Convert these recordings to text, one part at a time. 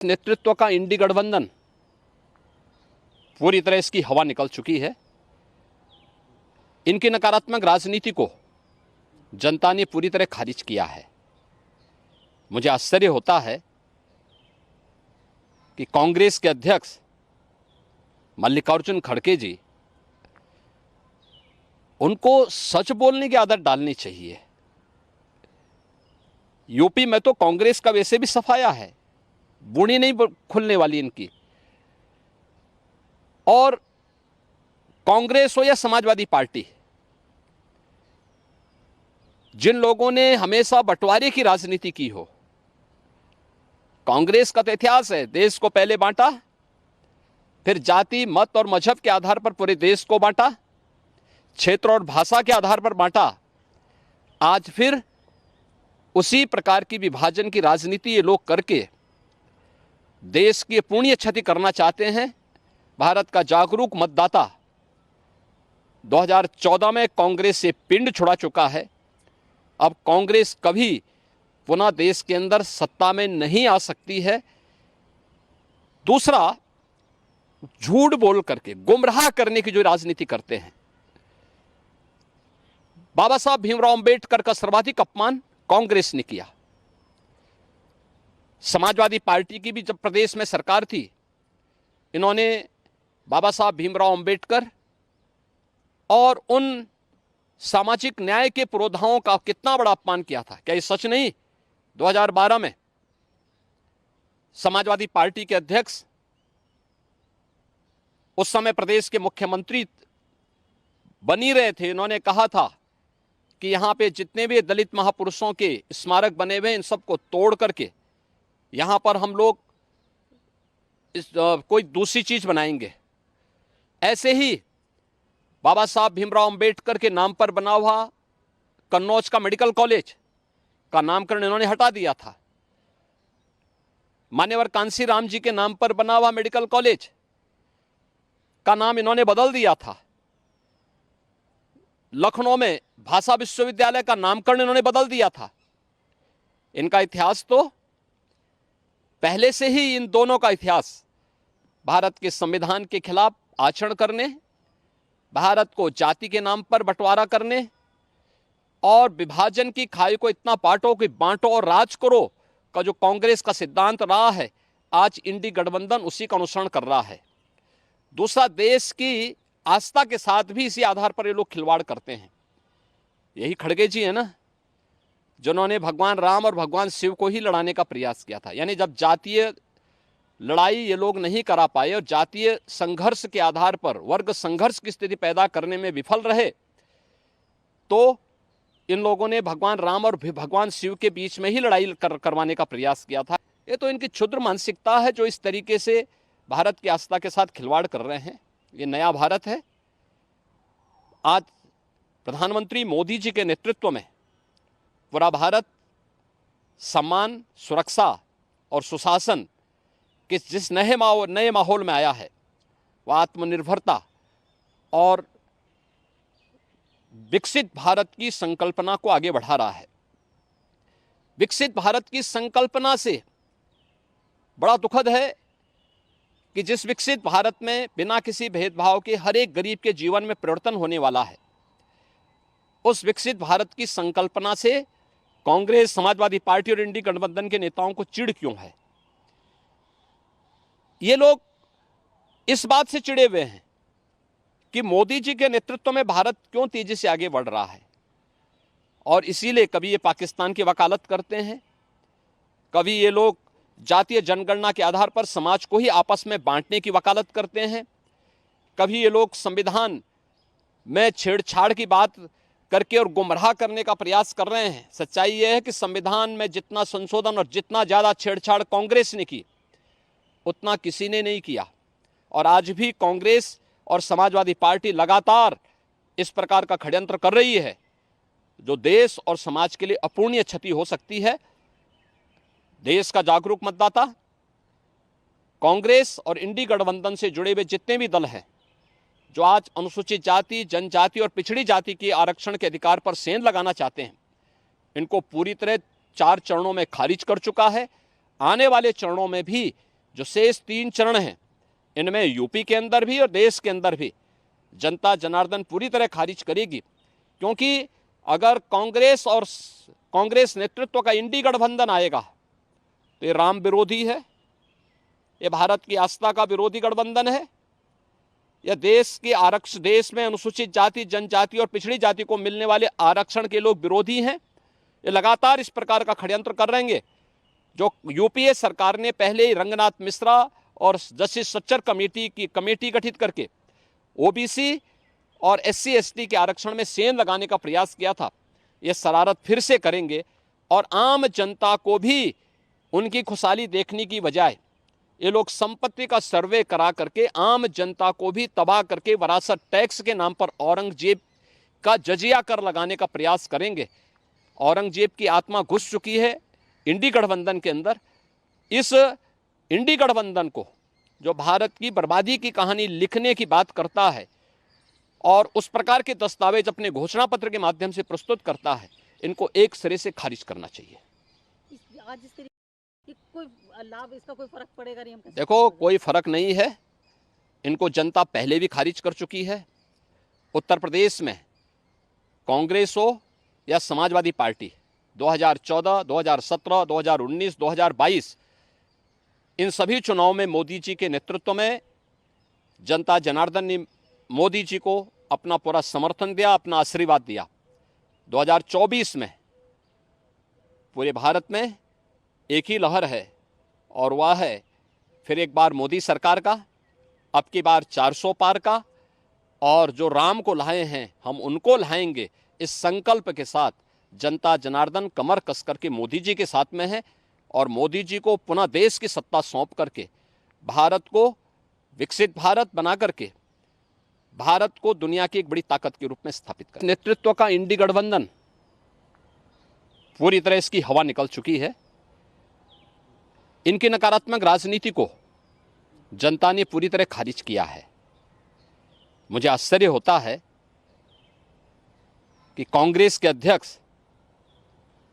नेतृत्व का इंडी गठबंधन पूरी तरह इसकी हवा निकल चुकी है। इनकी नकारात्मक राजनीति को जनता ने पूरी तरह खारिज किया है। मुझे आश्चर्य होता है कि कांग्रेस के अध्यक्ष मल्लिकार्जुन खड़गे जी, उनको सच बोलने की आदत डालनी चाहिए। यूपी में तो कांग्रेस का वैसे भी सफाया है, बुनी नहीं खुलने वाली इनकी। और कांग्रेस हो या समाजवादी पार्टी, जिन लोगों ने हमेशा बंटवारे की राजनीति की हो, कांग्रेस का तो इतिहास है, देश को पहले बांटा, फिर जाति मत और मजहब के आधार पर पूरे देश को बांटा, क्षेत्र और भाषा के आधार पर बांटा। आज फिर उसी प्रकार की विभाजन की राजनीति ये लोग करके देश की पुण्य क्षति करना चाहते हैं। भारत का जागरूक मतदाता 2014 में कांग्रेस से पिंड छुड़ा चुका है। अब कांग्रेस कभी पुनः देश के अंदर सत्ता में नहीं आ सकती है। दूसरा, झूठ बोल करके गुमराह करने की जो राजनीति करते हैं, बाबा साहब भीमराव अंबेडकर का सर्वाधिक अपमान कांग्रेस ने किया। समाजवादी पार्टी की भी जब प्रदेश में सरकार थी, इन्होंने बाबा साहब भीमराव अंबेडकर और उन सामाजिक न्याय के पुरोधाओं का कितना बड़ा अपमान किया था। क्या ये सच नहीं? 2012 में समाजवादी पार्टी के अध्यक्ष, उस समय प्रदेश के मुख्यमंत्री बनी रहे थे, इन्होंने कहा था कि यहां पे जितने भी दलित महापुरुषों के स्मारक बने हुए हैं, इन सबको तोड़ करके यहां पर हम लोग कोई दूसरी चीज बनाएंगे। ऐसे ही बाबा साहब भीमराव अंबेडकर के नाम पर बना हुआ कन्नौज का मेडिकल कॉलेज का नामकरण इन्होंने हटा दिया था। मान्यवर कांसी राम जी के नाम पर बना हुआ मेडिकल कॉलेज का नाम इन्होंने बदल दिया था। लखनऊ में भाषा विश्वविद्यालय का नामकरण इन्होंने बदल दिया था। इनका इतिहास तो पहले से ही, इन दोनों का इतिहास भारत के संविधान के खिलाफ आचरण करने, भारत को जाति के नाम पर बंटवारा करने और विभाजन की खाई को इतना बांटो कि बांटो और राज करो का जो कांग्रेस का सिद्धांत रहा है, आज इंडी गठबंधन उसी का अनुसरण कर रहा है। दूसरा, देश की आस्था के साथ भी इसी आधार पर ये लोग खिलवाड़ करते हैं। यही खड़गे जी है ना, जिन्होंने भगवान राम और भगवान शिव को ही लड़ाने का प्रयास किया था। यानी जब जातीय लड़ाई ये लोग नहीं करा पाए और जातीय संघर्ष के आधार पर वर्ग संघर्ष की स्थिति पैदा करने में विफल रहे, तो इन लोगों ने भगवान राम और भगवान शिव के बीच में ही लड़ाई करवाने का प्रयास किया था। ये तो इनकी क्षुद्र मानसिकता है, जो इस तरीके से भारत की आस्था के साथ खिलवाड़ कर रहे हैं। ये नया भारत है। आज प्रधानमंत्री मोदी जी के नेतृत्व में पूरा भारत सम्मान, सुरक्षा और सुशासन के जिस नए माहौल में आया है, वह आत्मनिर्भरता और विकसित भारत की संकल्पना को आगे बढ़ा रहा है। विकसित भारत की संकल्पना से बड़ा दुखद है कि जिस विकसित भारत में बिना किसी भेदभाव के हर एक गरीब के जीवन में परिवर्तन होने वाला है, उस विकसित भारत की संकल्पना से कांग्रेस, समाजवादी पार्टी और इंडी गठबंधन के नेताओं को चिढ़ क्यों है? ये लोग इस बात से चिढ़े हुए हैं कि मोदी जी के नेतृत्व में भारत क्यों तेजी से आगे बढ़ रहा है, और इसीलिए कभी ये पाकिस्तान की वकालत करते हैं, कभी ये लोग जातीय जनगणना के आधार पर समाज को ही आपस में बांटने की वकालत करते हैं, कभी ये लोग संविधान में छेड़छाड़ की बात करके और गुमराह करने का प्रयास कर रहे हैं। सच्चाई यह है कि संविधान में जितना संशोधन और जितना ज़्यादा छेड़छाड़ कांग्रेस ने की, उतना किसी ने नहीं किया। और आज भी कांग्रेस और समाजवादी पार्टी लगातार इस प्रकार का षड्यंत्र कर रही है, जो देश और समाज के लिए अपूर्णीय क्षति हो सकती है। देश का जागरूक मतदाता, कांग्रेस और इंडी गठबंधन से जुड़े हुए जितने भी दल हैं, जो आज अनुसूचित जाति, जनजाति और पिछड़ी जाति के आरक्षण के अधिकार पर सेंध लगाना चाहते हैं, इनको पूरी तरह 4 चरणों में खारिज कर चुका है। आने वाले चरणों में भी जो शेष 3 चरण हैं, इनमें यूपी के अंदर भी और देश के अंदर भी जनता जनार्दन पूरी तरह खारिज करेगी। क्योंकि अगर कांग्रेस नेतृत्व का इंडी गठबंधन आएगा तो ये राम विरोधी है, ये भारत की आस्था का विरोधी गठबंधन है, यह देश में अनुसूचित जाति, जनजाति और पिछड़ी जाति को मिलने वाले आरक्षण के लोग विरोधी हैं। ये लगातार इस प्रकार का षड्यंत्र कर रहेंगे। जो यूपीए सरकार ने पहले ही रंगनाथ मिश्रा और जस्टिस सच्चर कमेटी गठित करके ओबीसी और एससी एसटी के आरक्षण में सेंध लगाने का प्रयास किया था, ये शरारत फिर से करेंगे और आम जनता को भी उनकी खुशहाली देखने की बजाय ये लोग संपत्ति का सर्वे करा करके आम जनता को भी तबाह करके विरासत टैक्स के नाम पर औरंगजेब का जजिया कर लगाने का प्रयास करेंगे। औरंगजेब की आत्मा घुस चुकी है इंडी गठबंधन के अंदर। इस इंडी गठबंधन को, जो भारत की बर्बादी की कहानी लिखने की बात करता है और उस प्रकार के दस्तावेज अपने घोषणा पत्र के माध्यम से प्रस्तुत करता है, इनको एक सिरे से खारिज करना चाहिए। आज इस तरीके कोई लाभ, इसका कोई फर्क पड़ेगा नहीं? हम देखो, कोई फर्क नहीं है। इनको जनता पहले भी खारिज कर चुकी है। उत्तर प्रदेश में कांग्रेस हो या समाजवादी पार्टी, 2014, 2017, 2019, 2022 इन सभी चुनाव में मोदी जी के नेतृत्व में जनता जनार्दन ने मोदी जी को अपना पूरा समर्थन दिया, अपना आशीर्वाद दिया। 2024 में पूरे भारत में एक ही लहर है और वह है फिर एक बार मोदी सरकार का, अब की बार 400 पार का, और जो राम को लाए हैं हम उनको लाएंगे, इस संकल्प के साथ जनता जनार्दन कमर कस करके मोदी जी के साथ में है और मोदी जी को पुनः देश की सत्ता सौंप करके भारत को विकसित भारत बना करके भारत को दुनिया की एक बड़ी ताकत के रूप में स्थापित कर। नेतृत्व का इंडी गठबंधन पूरी तरह इसकी हवा निकल चुकी है। इनकी नकारात्मक राजनीति को जनता ने पूरी तरह खारिज किया है। मुझे आश्चर्य होता है कि कांग्रेस के अध्यक्ष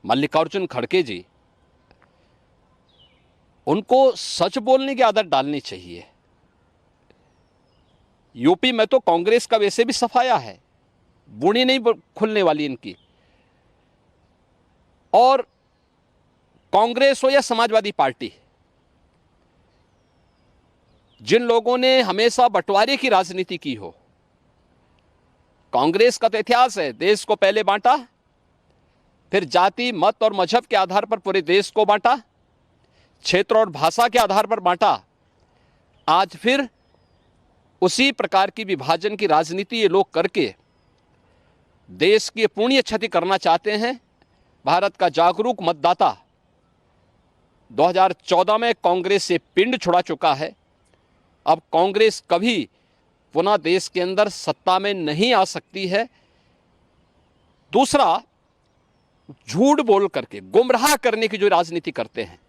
मल्लिकार्जुन खड़गे जी, उनको सच बोलने की आदत डालनी चाहिए। यूपी में तो कांग्रेस का वैसे भी सफाया है, बुनी नहीं खुलने वाली इनकी। और कांग्रेस हो या समाजवादी पार्टी, जिन लोगों ने हमेशा बंटवारे की राजनीति की हो, कांग्रेस का तो इतिहास है, देश को पहले बांटा, फिर जाति, मत और मजहब के आधार पर पूरे देश को बांटा, क्षेत्र और भाषा के आधार पर बांटा। आज फिर उसी प्रकार की विभाजन की राजनीति ये लोग करके देश की पुण्य क्षति करना चाहते हैं। भारत का जागरूक मतदाता 2014 में कांग्रेस से पिंड छुड़ा चुका है। अब कांग्रेस कभी पुनः देश के अंदर सत्ता में नहीं आ सकती है। दूसरा, झूठ बोल करके गुमराह करने की जो राजनीति करते हैं,